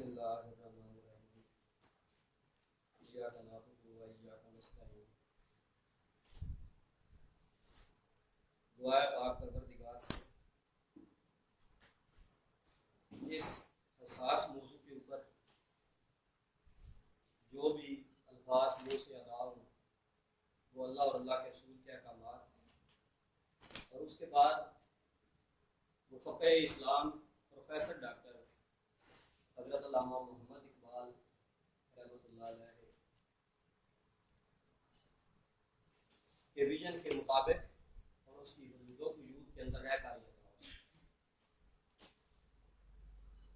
बिस्मिल्लाहिर्रहमानिर्रहीम। इय्याका नअबुदु व इय्याका नस्तईन। दुआ पाक परवरदिगार से इस हसास मौजू के ऊपर जो भी अल्फाज मुँह से अदा हों वो अल्लाह और अल्लाह के रसूल के अहकामात, और उसके बाद मुफ़क़्क़े इस्लाम प्रोफेसर डॉक्टर हज़रत अल्लामा मोहम्मद इकबाल रहमतुल्लाह अलैह के विजन के मुताबिक और उसकी हदूदों को यूथ के अंदर रहकर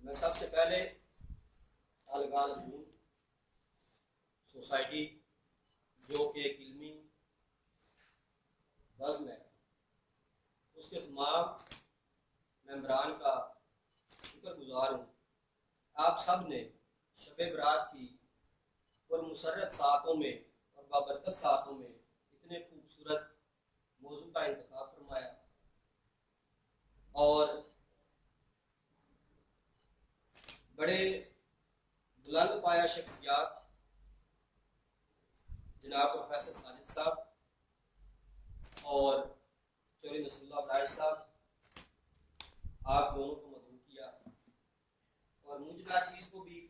मैं सबसे पहले अलगाल सोसाइटी जो कि एक इल्मी बज़्म है, उसके तमाम मेंबरान का शुक्रगुजार हूँ। आप सब ने शब बरात की और मुसर्रत सातों में और बाबरकत सातों में इतने खूबसूरत मौजू का इंतखाब फरमाया, और बड़े बुलंद पाया शख्सियात जनाब प्रोफेसर साजिद साहब और चौधरी नसरुल्लाह बराइश साहब, आप दोनों को मदऊ किया और मुझ नाचीज़ को भी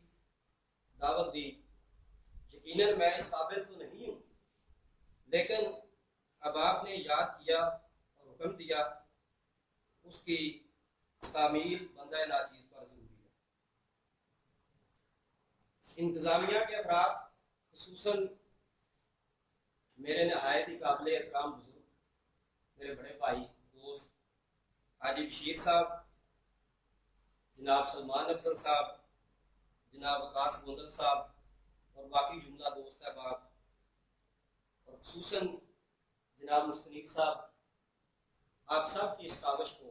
दावत दी। यकीनन मैं इस काबिल तो नहीं हूँ, लेकिन अब आपने याद किया और हुक्म दिया, उसकी तामील बंदा नाचीज़ पर ज़रूरी है। इंतज़ामिया के अफराद खुसूसन मेरे नहायत ही काबिल एहतराम बुजुर्ग, मेरे बड़े भाई दोस्त हाजी बशीर साहब, जनाब सलमान अफजल साहब, जनाब आकाश गोंदल साहब और बाकी जुमला दोस्त अहबाब, और खुसूसन जनाब मुस्तनीक साहब, आप सब की इस काविश को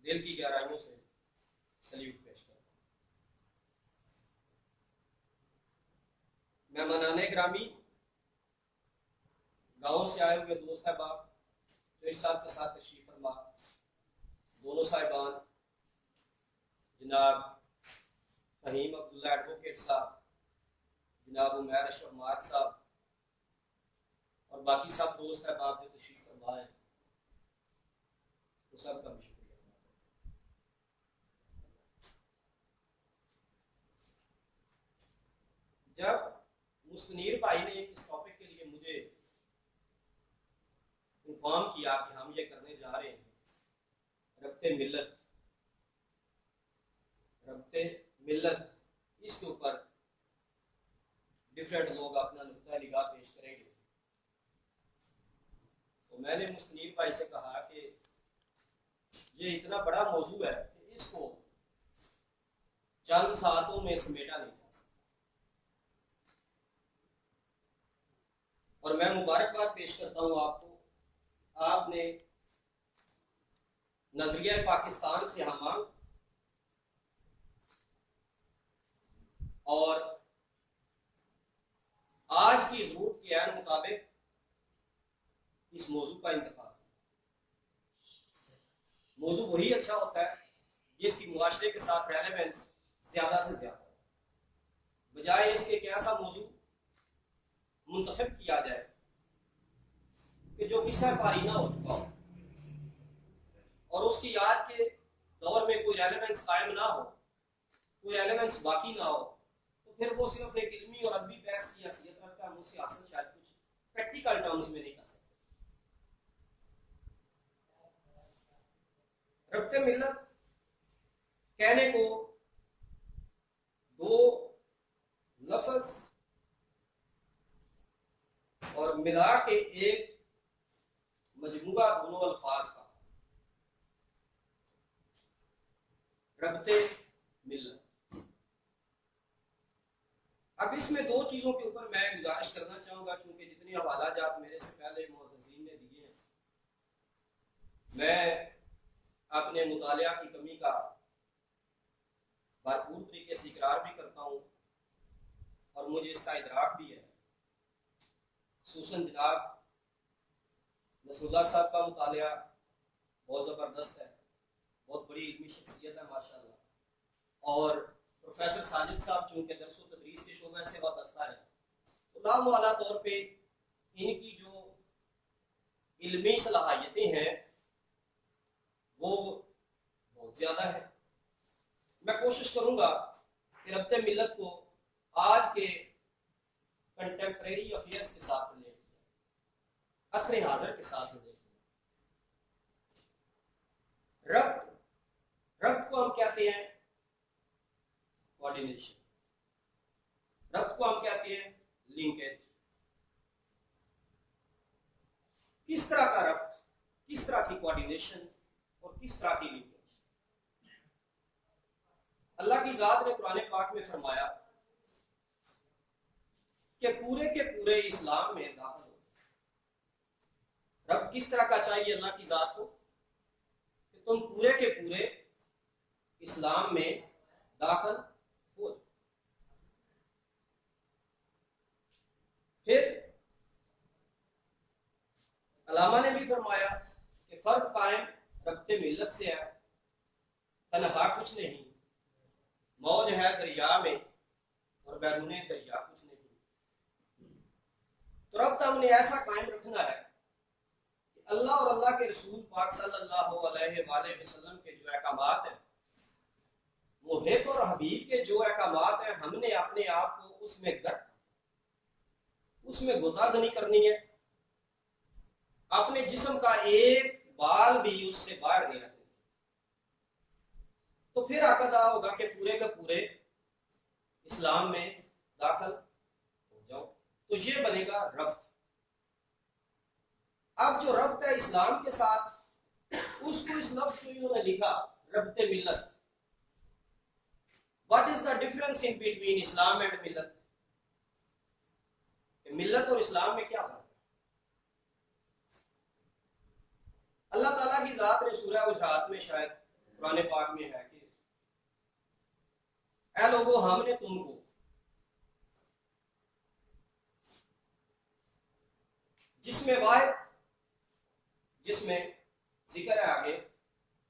दिल की गहराइयों से सल्यूट पेश करता हूँ। मेहमानाने ग्रामी, गाँव से आए हुए दोस्त अहबाब जो इस साहब के साथ तशरीफ फरमा, दोनों साहिबान जनाब फहीम अब्दुल्ला एडवोकेट साहब, जनाब उमैर अशरफ मार्क साहब और बाकी सब दोस्त अहबाब जो तशरीफ फरमा हैं, तो सबका भी शुक्रिया। जब मुस्तनीर भाई ने इस टॉपिक के लिए मुझे इन्फॉर्म किया कि हम ये करने जा रहे हैं, रब्ते मिल्लत, इसके ऊपर डिफरेंट लोग अपना नुक्ता निगाह पेश करेंगे, तो मैंने मुस्तनीर भाई से कहा कि ये इतना बड़ा मौजू है कि इसको चंद सातों में समेटा नहीं जा सकता, और मैं मुबारकबाद पेश करता हूँ आपको। आपने नजरिया पाकिस्तान से हमांग और आज की जरूरत के ऐन मुताबिक इस मौजू का इंतखाब। मौजू वही अच्छा होता है जिसकी मुआशरे के साथ रेलेवेंस ज्यादा से ज्यादा, बजाय इसके एक ऐसा मौजू मुंतखब किया जाए कि जो किस्सा पारी ना हो चुका हो और उसकी याद के दौर में कोई रेलेवेंस कायम ना हो, कोई रेलेवेंस बाकी ना हो, तो फिर वो सिर्फ एक इल्मी और अदबी बहस की हैसियत रखता है, मुझसे हासिल शायद कुछ प्रैक्टिकल टर्म्स में नहीं कर सकते। रब्ते मिल्लत कहने को दो लफ्ज और मिला के एक मजमूआ दोनों अल्फाज का, रब्ते मिल्लत। अब इसमें दो चीजों के ऊपर मैं गुजारिश करना चाहूंगा, क्योंकि जितने हवाला जात मेरे से पहले मुअज़्ज़िज़ीन ने दिए हैं, मैं अपने मुतालिया की कमी का भरपूर तरीके से इकरार भी करता हूँ और मुझे इसका इदराक भी है। खुसूसन जनाब नसरुल्लाह साहब का मुतालिया बहुत ज़बरदस्त है, बहुत बड़ी इल्मी शख्सियत है माशाअल्लाह, और प्रोफेसर साजिद साहब चूंकि दरस व तदरीस के शोबे से वाबस्ता है, तो लामवाला तौर पे इनकी जो इल्मी सलाहियतें हैं वो बहुत ज्यादा है। मैं कोशिश करूंगा कि रब्ते मिल्लत को आज के कंटेम्प्रेरी अफेयर्स के साथ रिलेट किया, असर हाजिर के साथ रिलेट किया। रब्त को हम कहते हैं कोऑर्डिनेशन, रब्त को हम कहते हैं लिंकेज। किस तरह का रब्त, किस तरह की कोऑर्डिनेशन और किस तरह की लिंकेज। अल्लाह की जात ने कुरान पाक में फरमाया कि पूरे के पूरे इस्लाम में दाखिल हो। रब्त किस तरह का चाहिए अल्लाह की जात को कि तुम पूरे के पूरे इस्लाम में दाखिल हो। फिर अलामा ने भी फरमाया कि फर्क कायम रब्ते मिल्लत से है, तनहा कुछ नहीं, मौज है दरिया में और बैरूने दरिया कुछ नहीं। तो रब्त हमने ऐसा कायम रखना है कि अल्लाह और अल्लाह के रसूल पाक सल्लल्लाहु अलैहि वसल्लम के जो अहकामात हैं, मुहिब और हबीब के जो अहकामात हैं, हमने अपने आप को उसमें गोताजनी करनी है। अपने जिस्म का एक बाल भी उससे बाहर नहीं रखना। तो फिर आकदा होगा कि पूरे का पूरे इस्लाम में दाखिल हो जाओ, तो ये बनेगा रब्त। अब जो रब्त है इस्लाम के साथ, उसको इस लफ्ज को इन्होंने लिखा रब्ते मिल्लत। What is the difference in between Islam and मिल्लत? मिल्लत और इस्लाम में क्या फर्क है? अल्लाह ताला की जात ने सूरह हुजरात में, शायद कुरान पाक में है कि ऐ लोगों, हमने तुमको जिसमें वाहिद, जिसमें जिक्र है आगे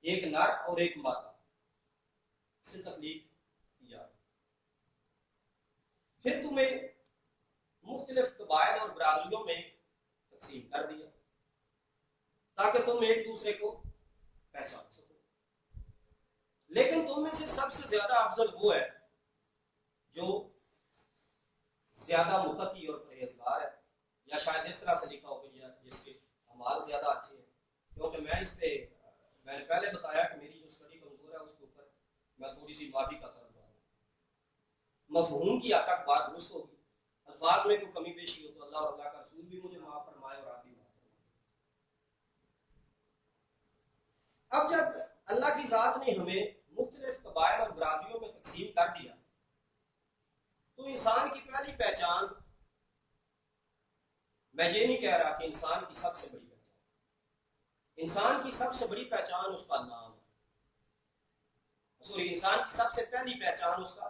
एक नर और एक मादा से तकलीफ किया, फिर तुम्हें मुख्तलिफ कबाइल और बरादरियों में तकसीम कर दिया ताकि तुम एक दूसरे को पहचान सको। लेकिन तुम में से सबसे ज्यादा अफजल वो है जो ज्यादा मुत्तकी और परहेजगार है, या शायद इस तरह से लिखा हो गया जिसके अमाल ज्यादा अच्छे हैं। क्योंकि मैंने पहले बताया कि मेरी जो स्टडी कमजोर है उसके ऊपर मैं थोड़ी सी माफी का तरफ हूँ। मफहूम की हद तक बात दुरुस्त होगी, अल्फाज में कोई कमी पेशी हो तो अल्लाह और अल्लाह का रसूल भी मुझे माफ फरमाए और आप भी माफ फरमाए। अब जब अल्लाह की जात ने हमें मुख्तलिफ कबाइल और बरादरियों में तकसीम कर दिया, तो इंसान की पहली पहचान, मैं ये नहीं कह रहा कि इंसान की सबसे बड़ी पहचान, इंसान की सबसे बड़ी पहचान उसका नाम है। सॉरी, इंसान की सबसे पहली पहचान उसका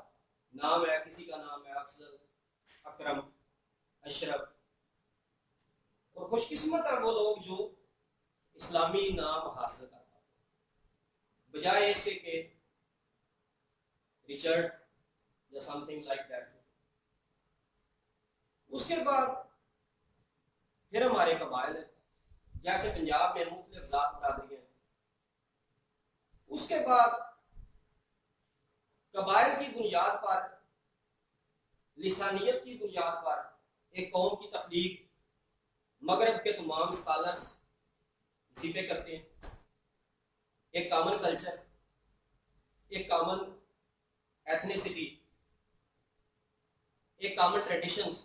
नाम है। किसी का नाम है अफजल, अकरम, अशरफ, और खुशकिस्मत है वो लोग जो इस्लामी नाम हासिल कर पाते, बजाय इसके के रिचर्ड या समथिंग लाइक दैट। उसके बाद फिर हमारे कबाइल है, जैसे पंजाब में मुख्तलिफ जात बरादरी है। उसके बाद कबाइल की बुनियाद पर, लिसानियत की बुनियाद पर एक कौम की तख्लीक मगरब के तमाम स्कॉलर्स इसी पे करते हैं। एक कॉमन कल्चर, एक कॉमन एथनिसिटी, एक कॉमन ट्रेडिशंस,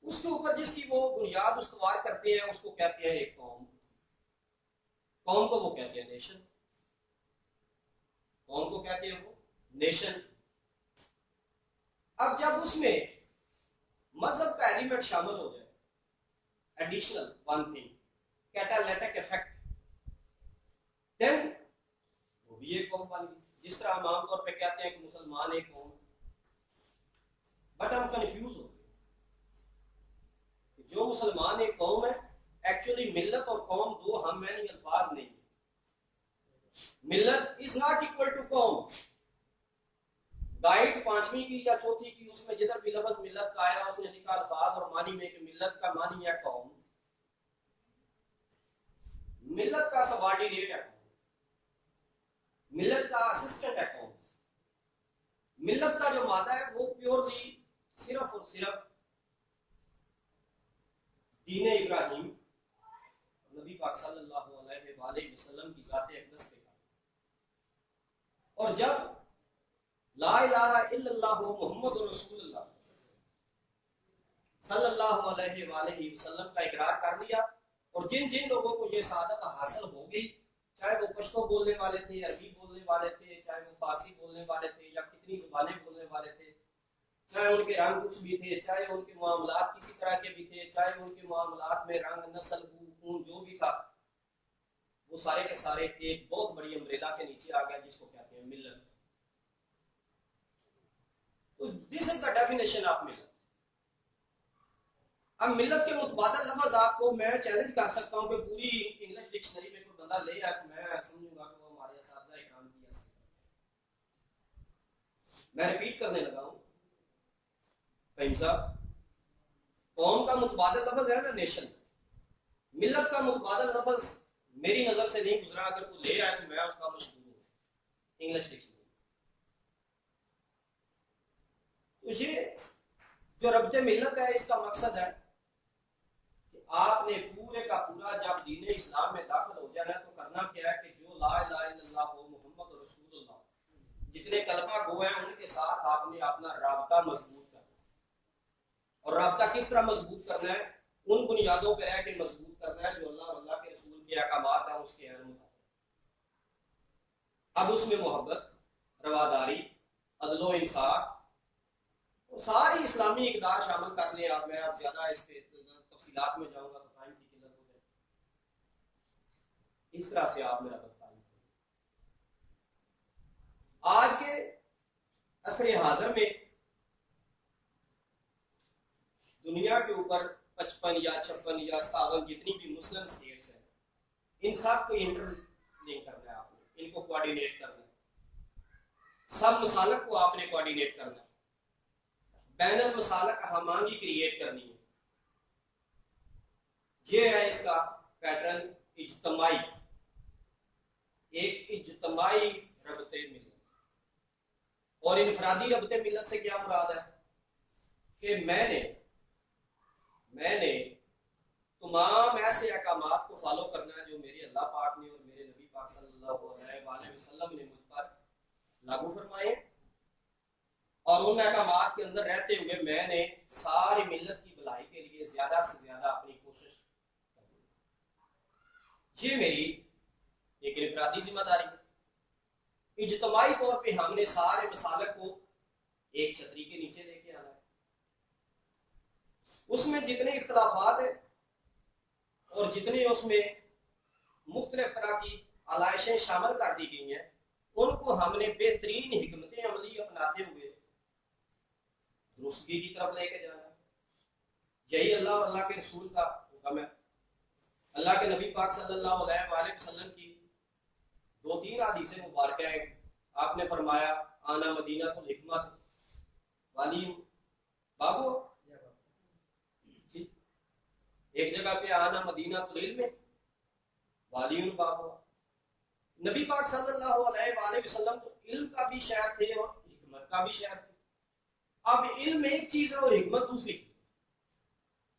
उसके ऊपर जिसकी वो बुनियाद उसवार करते हैं, उसको कहते हैं एक कौम। कौम को वो कहते हैं नेशन, कौम को कहते हैं वो नेशन। अब जब उसमें मजहब का एलिमेंट शामिल हो जाए, additional one thing, catalytic effect, then वो भी एक कौम बन गई। जिस तरह हम आमतौर पे कहते हैं कि मुसलमान एक कौम, बट हम कंफ्यूज हो गए। जो मुसलमान एक कौम है, एक्चुअली मिल्लत और कौम दो हम मैनी अल्फाज नहीं है। मिल्लत इज नॉट इक्वल टू कौम। गाइड पांचवी की या चौथी की, उसमें जिधर भी लफ्ज मिल्लत का आया उसने लिखा अल्फाज और मानी में कि मिल्लत का मानी है कौम। मिल्लत का सबऑर्डिनेट है, मिल्लत का असिस्टेंट है कौम। मिल्लत का जो मादा है वो प्योरली सिर्फ और सिर्फ दीन इब्राहिम नबी पाक सल्लल्लाहु अलैहि वसल्लम की जाते अक़दस पे। और जब ला इलाहा इल्लल्लाह मुहम्मदुर रसूलुल्लाह सल्लल्लाहु अलैहि वसल्लम का इकरार कर लिया, और जिन जिन लोगों को ये सादत हासिल हो गई, चाहे वो पश्तो बोलने वाले थे, अरबी बोलने वाले थे, चाहे वो फारसी बोलने वाले थे, या कितनी जुबानें बोलने वाले थे, चाहे उनके रंग कुछ भी थे, चाहे उनके मामलात किसी तरह के भी थे, चाहे उनके मामलात में रंग नस्ल खून जो भी था, वो सारे के सारे एक बहुत बड़ी अम्ब्रेला के नीचे आ गया जिसको कहते हैं मिल्लत। तो this is the definition of मिल्लत। अब मिल्लत के मुतबादल लफ्ज आपको मैं चैलेंज कर सकता हूं कि पूरी इंग्लिश डिक्शनरी में कोई बंदा ले आए तो मैं समझूंगा कि वो हमारे असातिज़ा इकराम की ऐसे। मैं रिपीट करने लगा हूं फहीम साहब, कौम का मुतबादल लफ्ज है ना नेशन। मिल्लत का मुतबादल लफ्ज मेरी नजर से नहीं गुजरा, अगर कोई ले आए तो मैं उसका मशहूर हूं इंग्लिश डिक्शनरी। तो ये जो रब्ते मिल्लत है, इसका मकसद है कि आपने पूरे का पूरा जब दीन इस्लाम में दाखिल हो जाना तो करना क्या है कि जो ला इलाहा इल्लल्लाह मुहम्मद रसूलुल्लाह जितने कलमा गो हैं उनके साथ आपने अपना राबता मजबूत करना है। और राबता किस तरह मजबूत करना है? उन बुनियादों पर रह के मजबूत करना है जो अल्लाह और अल्लाह के रसूल के अहकामात हैं उसके मुताबिक। अब उसमें मोहब्बत, रवादारी, अदलो इंसाफ और सारी इस्लामी इक़दार शामिल कर ले। आप मैं अब ज्यादा इस पे तफसीलात में जाऊंगा तो टाइम की किल्लत हो जाए। इस तरह से आप मेरा बताइए, आज के असरे हाजिर में दुनिया के ऊपर 55 या 56 या 57 जितनी भी मुस्लिम स्टेट्स हैं, इन सब को इंटरलिंक करना है आपने, इनको कोऑर्डिनेट करना है, सब मसालक को आपने कोऑर्डिनेट करना है, बैनल मसालक हमांगी क्रिएट करनी है। ये है इसका पैटर्न इज्तमाई, एक इज्तमाई रबते मिल्लत। और इनफरादी रबते मिल्लत से क्या मुराद है कि मैंने तमाम ऐसे अहकामात को फॉलो करना है जो मेरे अल्लाह पाक ने और मेरे नबी पाक सल्लल्लाहु अलैहि वसल्लम ने मुझ पर लागू फरमाए, और उन अहकामात के अंदर रहते हुए मैंने सारी मिल्लत की भलाई के लिए ज्यादा से ज्यादा अपनी कोशिश करनी। ये मेरी एक इनफरादी जिम्मेदारी है। इज्तमाई तौर पे हमने सारे मसालक को एक छतरी के नीचे लेके आना है। उसमें जितने इख्तलाफात है और जितने उसमें मुख्तलिफ तरह की आलाइशें शामिल कर दी गई हैं, उनको हमने बेहतरीन हिकमत अमली अपनाते हुए दुरुस्तगी की तरफ लेके जाना है। यही अल्लाह और अल्लाह के रसूल का हुक्म है। अल्लाह के नबी पाक सल्लल्लाहु अलैहि वसल्लम की 2-3 हदीसें मुबारक हैं। आपने फरमाया आना मदीना तो हिकमत वाली बाबू, एक जगह पे आना मदीना तो इल्म वाली बाबू। नबी पाक सल्लल्लाहु अलैहि वसल्लम तो इल्म का भी शहर थे और हिकमत का भी शहर थे। अब इल्म एक चीज है और हिकमत दूसरी चीज।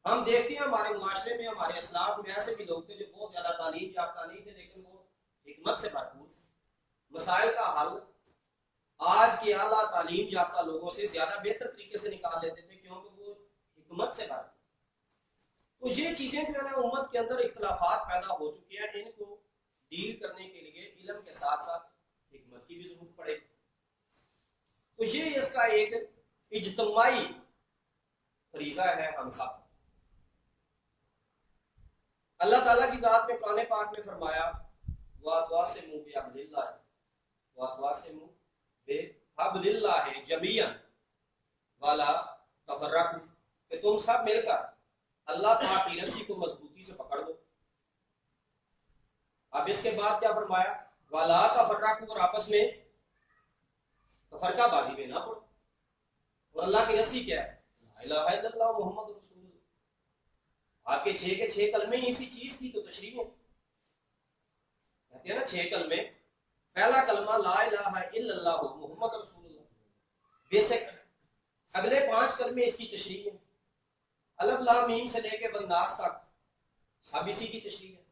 हम देखते हैं हमारे मुआशरे में, हमारे असलाफ में ऐसे भी लोग थे जो बहुत ज्यादा तालीम याफ्ता नहीं थे, लेकिन वो हिकमत से भरपूर मसाइल का हल आज के आला तालीम याफ्ता लोगों से ज्यादा बेहतर तरीके से निकाल लेते थे, क्योंकि वो हिकमत से भरपूर। तो ये चीजें जो है ना, उम्मत के अंदर इख्तलाफात पैदा हो चुके हैं, इनको डील करने के लिए इल्म के साथ साथ हिकमत की भी जरूरत पड़ेगी। तो ये इसका एक इज्तमाई फरीजा है हम सब। अल्लाह ताला की जात में कुरान पाक में फरमाया वासिमु बिहब्लिल्लाह, वासिमु बिहब्लिल्लाह जमीअन वाला तफर्रकू, कि तुम सब मिलकर अल्लाह पाक की रस्सी को मजबूती से पकड़ लो। अब इसके बाद क्या फरमाया, वाला का फर्राकू, और आपस में फरकाबाजी में ना पड़ो। और अल्लाह की रस्सी क्या है? ला इलाहा इल्लल्लाह मुहम्मद रसूलुल्लाह। आपके 6 के 6 कलमे ही इसी चीज की तो तशरीह है। कहते हैं ना 6 कलमे, पहला कलमा ला इलाहा इल्लल्लाह मुहम्मद रसूलुल्लाह बेसिक, अगले 5 कलमे इसकी तशरीह है। अलिफ लाम मीम से लेके बंदास तक सब इसी की तशरीह है।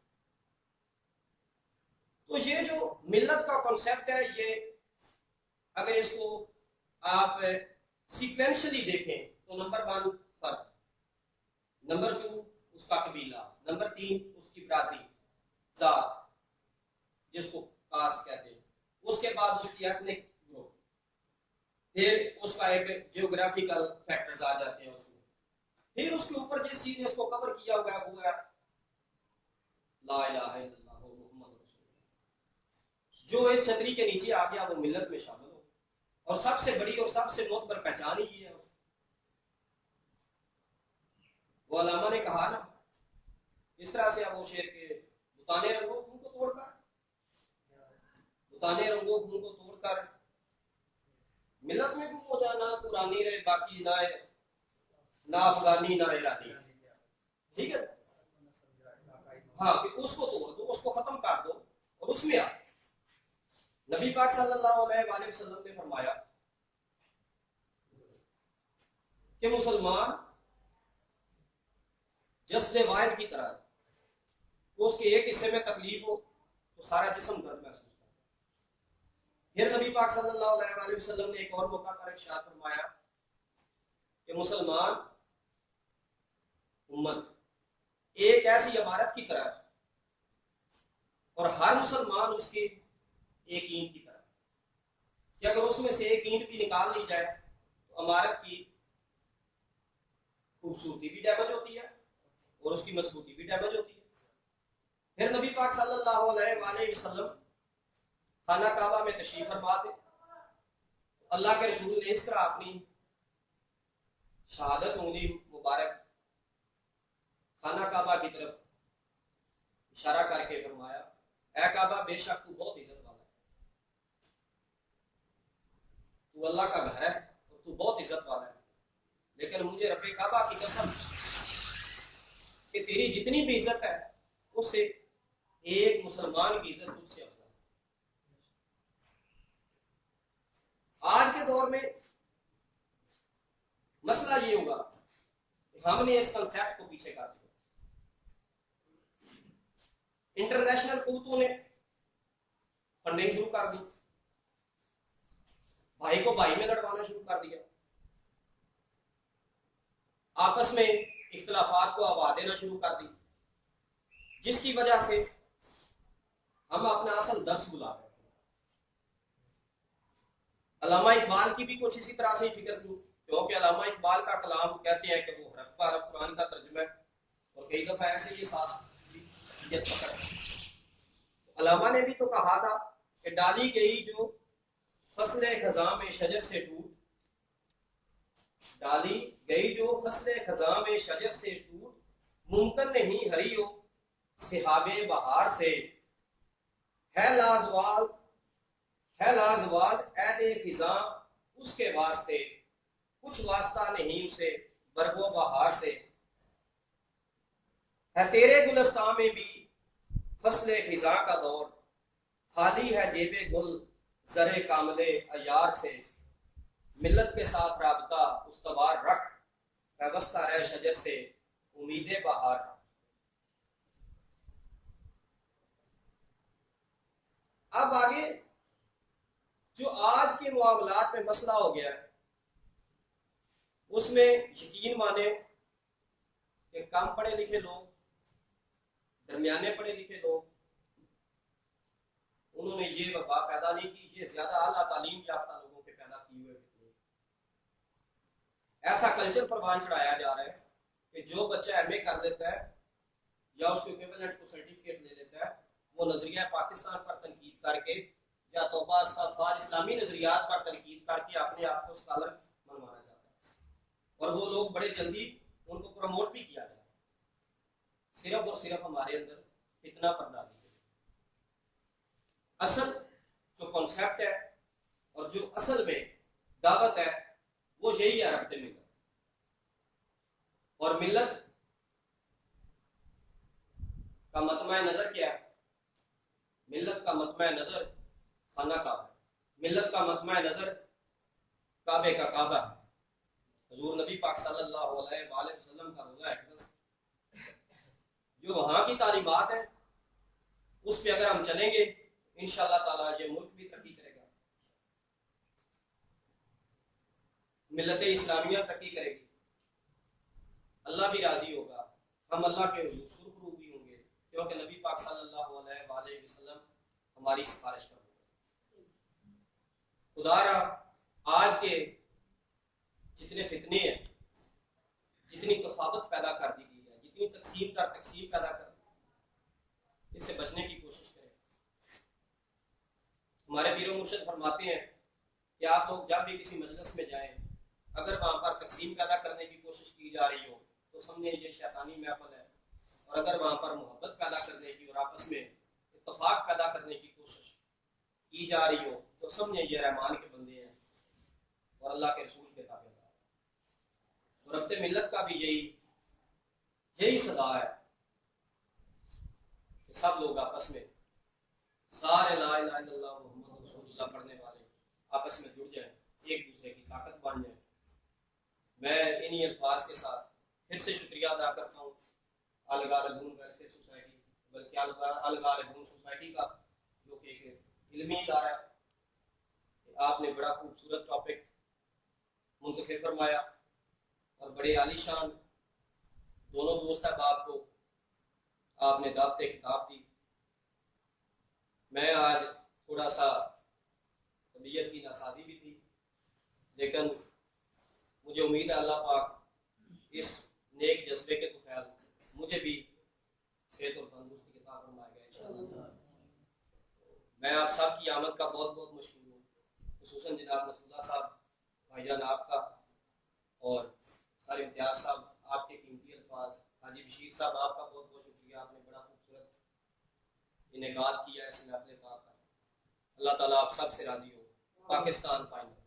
तो ये जो मिल्लत का कॉन्सेप्ट है, ये अगर इसको आप सीक्वेंशली देखें तो नंबर 1 फर्द, नंबर 2 उसका कबीला, नंबर 3 उसकी बरादरी जात जिसको कास्ट कहते हैं, उसके बाद उसकी एथनिक ग्रुप, फिर उसका एक जियोग्राफिकल फैक्टर्स आ जाते हैं उसमें, फिर उसके ऊपर जिस चीज ने उसको कवर किया हुआ है वो है ला इलाहा इल्लल्लाह मुहम्मद रसूलुल्लाह। जो इस छतरी के नीचे आ गया वो मिल्लत में शामिल हो, और सबसे बड़ी और सबसे मोतबर पहचान ही है। वो अलामा ने कहा ना, इस तरह से अब वो शेर के बुताने रंगों खून को तोड़कर, बुताने रंगों खून को तोड़कर मिल्लत में गुम हो जाना, पुरानी रहे बाकी ना, ना अफगानी ना ईरानी, ठीक है। हाँ, कि उसको तोड़ दो, उसको खत्म कर दो और उसमें आ। नबी पाक सल्लल्लाहु अलैहि वसल्लम ने फरमाया कि मुसलमान जस्द वाहिद की तरह, तो उसके एक हिस्से में तकलीफ हो तो सारा जिस्म दर्द महसूस करता है। फिर नबी पाक सल्लल्लाहु अलैहि वसल्लम ने एक और मौका पर इरशाद फरमाया कि मुसलमान उम्मत एक ऐसी इमारत की तरह है, और हर मुसलमान उसके एक ईंट की तरह, कि अगर उसमें से एक ईंट भी निकाल ली जाए तो इमारत की खूबसूरती भी डैमेज होती है और उसकी मजबूती भी डैमेज होती है। फिर नबी पाक सल्लल्लाहु अलैहि वसल्लम खाना काबा में तशरीफ फरमा थे। अल्लाह के रसूल ने इस तरह अपनी शहादत उंगली मुबारक खाना काबा की तरफ इशारा करके फरमाया, ऐ काबा बेशक तू बहुत इज्जत वाला है, तू अल्लाह का घर है और तू बहुत इज्जत वाला है, लेकिन मुझे रब्बे काबा की कसम कि तेरी जितनी भी इज्जत है उससे एक मुसलमान की इज्जत तुझसे अफजल है। आज के दौर में मसला ये होगा कि हमने इस कंसेप्ट को पीछे कर दिया। इंटरनेशनल कुव्वतों ने फंडिंग शुरू कर दी, भाई को भाई में लड़वाना शुरू कर दिया, आपस में इख्तिलाफात को हवा देना शुरू कर दी, जिसकी वजह से हम अपना असल दर्स भुला रहे हैं। अल्लामा इकबाल की भी कुछ इसी तरह से फिक्र थी, क्योंकि अल्लामा इकबाल का कलाम कहते हैं कि वो हरफ का हरफ कुरान का तर्जुमा है, और कई दफा ऐसे ये साथ पकड़। अल्लामा ने भी तो कहा था कि डाली गई जो फसले खजा में शजर से टूट, डाली गई जो फसले खजा में शजर से टूट, मुमकिन नहीं हरियो सिहाबे बहार से, है लाजवाल ऐदे फिजा उसके वास्ते, कुछ वास्ता नहीं उसे बरगो बहार से, है तेरे गुलस्तान में भी फसले फिजा का दौर, खाली है जेबे गुल जरे कामले अयार से, मिल्लत के साथ राबता उस्तवार रख, व्यवस्था रह शजर से उम्मीदे बहार। अब आगे जो आज के मामलात में मसला हो गया है, उसमें यकीन माने कि कम पढ़े लिखे लोग, दरमियाने पढ़े लिखे लोग, उन्होंने ये वबा पैदा नहीं की, ये ज्यादा आला तालीम याफ्ता लोगों के पैदा किए हुए। ऐसा कल्चर परवान चढ़ाया जा रहा है कि जो बच्चा एमए कर लेता है या उसके इक्विवेलेंट को सर्टिफिकेट ले लेता है, वो नजरिया पाकिस्तान पर तनकीद करके या तौबा इस्तग़फ़ार इस्लामी नजरियात पर तनकीद करके अपने आप को स्कॉलर मनवाना चाहता है, और वो लोग बड़े जल्दी उनको प्रमोट भी किया जाता है, सिर्फ और सिर्फ हमारे अंदर इतना पर्दाजी है। असल जो कॉन्सेप्ट है और जो असल में दावत है वो यही है रब्ते मिलत। और मिलत का मतमा नजर क्या है? मिलत का मतमा नजर खाना काबा है। मिलत का मतमा नजर काबे का काबा है। हुजूर नबी पाक सल्लल्लाहु अलैहि वसल्लम का रोज़ा अक़दस जो वहां की तालीमात है उस पे अगर हम चलेंगे इंशाअल्लाह ताला ये मुल्क भी तरक्की करेगा, मिल्लत इस्लामिया तरक्की करेगी, अल्लाह भी राजी होगा, हम अल्लाह के हुजूर सुरखरू भी होंगे क्योंकि नबी पाक सल्लल्लाहु अलैहि वसल्लम हमारी सिफारिश पर होंगे। खुदारा आज के जितने फितने हैं, जितनी तफावत पैदा कर दी गई है, जितनी तकसीम पैदा कर दी, इससे बचने की कोशिश करें। हमारे पीरो मुर्शिद फरमाते हैं कि आप लोग जब भी किसी मजलिस में जाएं, अगर वहां पर तकसीम पैदा करने की कोशिश की जा रही हो तो समझे ये शैतानी महफिल है, और अगर वहां पर मोहब्बत पैदा करने की और आपस में इत्तफाक पैदा करने की कोशिश की जा रही हो तो समझे ये रहमान के बंदे हैं और अल्लाह के रसूल के ताबेदार। और रब्ते मिल्लत का भी यही सदा है कि सब लोग आपस में सारे ला इलाहा इल्लल्लाह मुहम्मद रसूलुल्लाह पढ़ने वाले आपस में जुड़ जाएं, एक दूसरे की ताकत बन जाए। मैं इन्हीं अल्फाज के साथ फिर से शुक्रिया अदा करता हूँ अलगारगून वेलफेयर सोसाइटी, बल्कि अलगारगून सोसाइटी का, जो कि एक इल्मी इदारा है। आपने बड़ा खूबसूरत टॉपिक मुंतखब फरमाया और बड़े आलीशान दोनों दोस्त अहबाब को आपने दावते किताब दी। मैं आज थोड़ा सा तबीयत की नासाजी भी थी, लेकिन मुझे उम्मीद है अल्लाह पाक इस नेक जज्बे के तो ख्याल मुझे भी सेहत और तंदुरुस्ती के साथ फरमाएगा इंशाअल्लाह। मैं आप सब की आमद का बहुत बहुत मशहूर हूँ, खुसूसन जनाब नसरुल्लाह साहब भाईजान आपका और सारे इम्तियाज साहब आपके कीमती अल्फाज, हाजी बशीर साहब आपका बहुत बहुत शुक्रिया, आपने बड़ा खूबसूरत इनेकाद किया है इस महफिल पाक का। अल्लाह ताला आप सब से राजी हो। पाकिस्तान फाइनल।